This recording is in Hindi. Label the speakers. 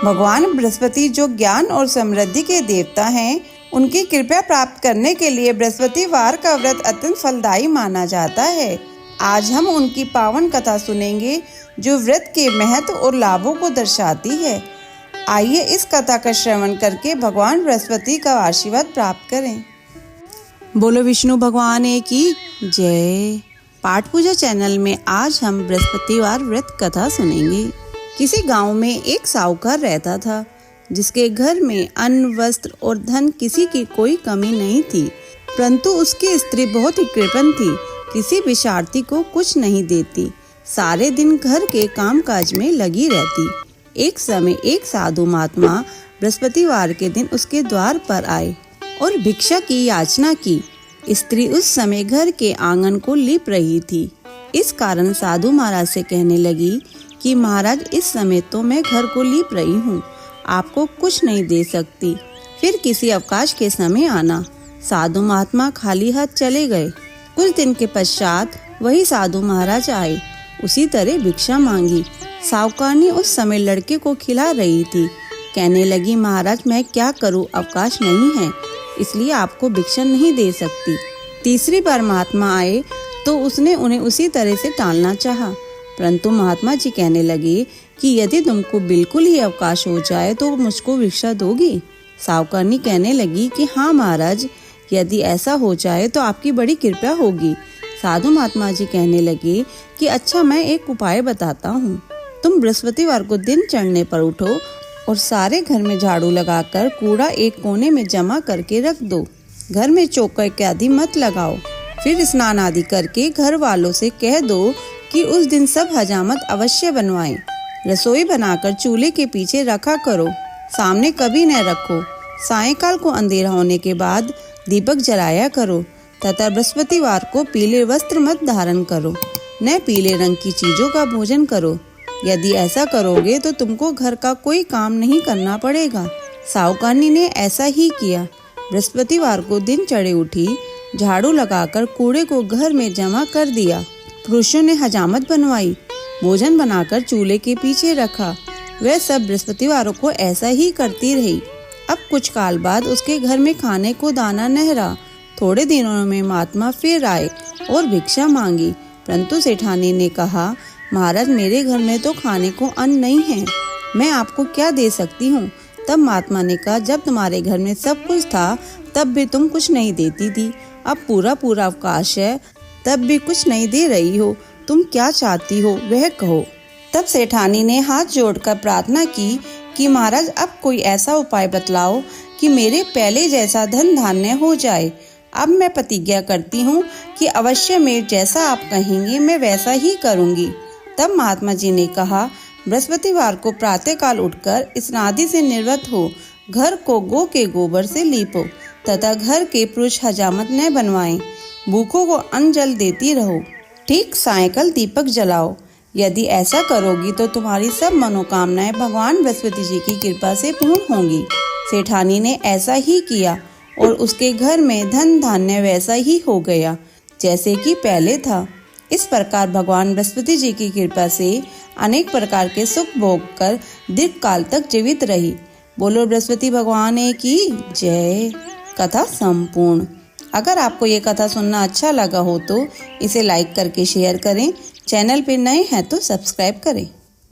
Speaker 1: भगवान बृहस्पति जो ज्ञान और समृद्धि के देवता हैं, उनकी कृपा प्राप्त करने के लिए बृहस्पतिवार का व्रत अत्यंत फलदायी माना जाता है। आज हम उनकी पावन कथा सुनेंगे जो व्रत के महत्व और लाभों को दर्शाती है। आइए इस कथा का श्रवण करके भगवान बृहस्पति का आशीर्वाद प्राप्त करें। बोलो विष्णु भगवान की जय। पाठ पूजा चैनल में आज हम बृहस्पतिवार व्रत कथा सुनेंगे। किसी गांव में एक साहूकार रहता था, जिसके घर में अन्न, वस्त्र और धन किसी की कोई कमी नहीं थी। परंतु उसकी स्त्री बहुत ही कृपण थी, किसी भिक्षार्थी को कुछ नहीं देती, सारे दिन घर के कामकाज में लगी रहती। एक समय एक साधु महात्मा बृहस्पतिवार के दिन उसके द्वार पर आए और भिक्षा की याचना की। स्त्री उस समय घर के आंगन को लीप रही थी। इस कारण साधु महाराज से कहने लगी कि महाराज, इस समय तो मैं घर को लीप रही हूँ, आपको कुछ नहीं दे सकती, फिर किसी अवकाश के समय आना। साधु महात्मा खाली हाथ चले गए। कुछ दिन के पश्चात वही साधु महाराज आए, उसी तरह भिक्षा मांगी। साहूकारनी उस समय लड़के को खिला रही थी। कहने लगी, महाराज मैं क्या करूँ, अवकाश नहीं है, इसलिए आपको भिक्षा नहीं दे सकती। तीसरी बार महात्मा आए तो उसने उन्हें उसी तरह से टालना चाहा, परंतु महात्मा जी कहने लगे कि यदि तुमको बिल्कुल ही अवकाश हो जाए तो मुझको भिक्षा दोगी। साहूकारनी कहने लगी कि हाँ महाराज, यदि ऐसा हो जाए तो आपकी बड़ी कृपा होगी। साधु महात्मा जी कहने लगे कि अच्छा, मैं एक उपाय बताता हूँ। तुम बृहस्पतिवार को दिन चढ़ने पर उठो और सारे घर में झाड़ू लगाकर कूड़ा एक कोने में जमा करके रख दो। घर में चौका इत्यादि मत लगाओ। फिर स्नान आदि करके घर वालों से कह दो कि उस दिन सब हजामत अवश्य बनवाएं। रसोई बनाकर चूल्हे के पीछे रखा करो, सामने कभी न रखो। सायंकाल को अंधेरा होने के बाद दीपक जलाया करो तथा बृहस्पतिवार को पीले वस्त्र मत धारण करो, न पीले रंग की चीजों का भोजन करो। यदि ऐसा करोगे तो तुमको घर का कोई काम नहीं करना पड़ेगा। साहूकारनी ने ऐसा ही किया। बृहस्पतिवार को दिन चढ़े उठी, झाड़ू लगाकर कूड़े को घर में जमा कर दिया। पुरुषों ने हजामत बनवाई, भोजन बनाकर चूल्हे के पीछे रखा। वह सब बृहस्पतिवारों को ऐसा ही करती रही। अब कुछ काल बाद उसके घर में खाने को दाना न रहा। थोड़े दिनों में महात्मा फिर आए और भिक्षा मांगी, परंतु सेठानी ने कहा, महाराज मेरे घर में तो खाने को अन्न नहीं है, मैं आपको क्या दे सकती हूँ। तब महात्मा ने कहा, जब तुम्हारे घर में सब कुछ था तब भी तुम कुछ नहीं देती थी, अब पूरा अवकाश है तब भी कुछ नहीं दे रही हो, तुम क्या चाहती हो वह कहो। तब सेठानी ने हाथ जोड़कर प्रार्थना की कि महाराज अब कोई ऐसा उपाय बतलाओ कि मेरे पहले जैसा धन धान्य हो जाए। अब मैं प्रतिज्ञा करती हूँ कि अवश्य मेरे जैसा आप कहेंगे मैं वैसा ही करूँगी। तब महात्मा जी ने कहा, बृहस्पतिवार को प्रातःकाल उठकर स्नादि से निर्वत हो, घर को गौ के गोबर से लीपो तथा घर के पुरुष हजामत न बनवाएं। भूखों को अन्न जल देती रहो। ठीक सायंकाल दीपक जलाओ। यदि ऐसा करोगी तो तुम्हारी सब मनोकामनाएं भगवान बृहस्पति जी की कृपा से पूर्ण होंगी। सेठानी ने ऐसा ही किया और उसके घर में धन धान्य वैसा ही हो गया जैसे कि पहले था। इस प्रकार भगवान बृहस्पति जी की कृपा से अनेक प्रकार के सुख भोग कर दीर्घ काल तक जीवित रही। बोलो बृहस्पति भगवान की जय। कथा संपूर्ण। अगर आपको ये कथा सुनना अच्छा लगा हो तो इसे लाइक करके शेयर करें। चैनल पे नए हैं तो सब्सक्राइब करें।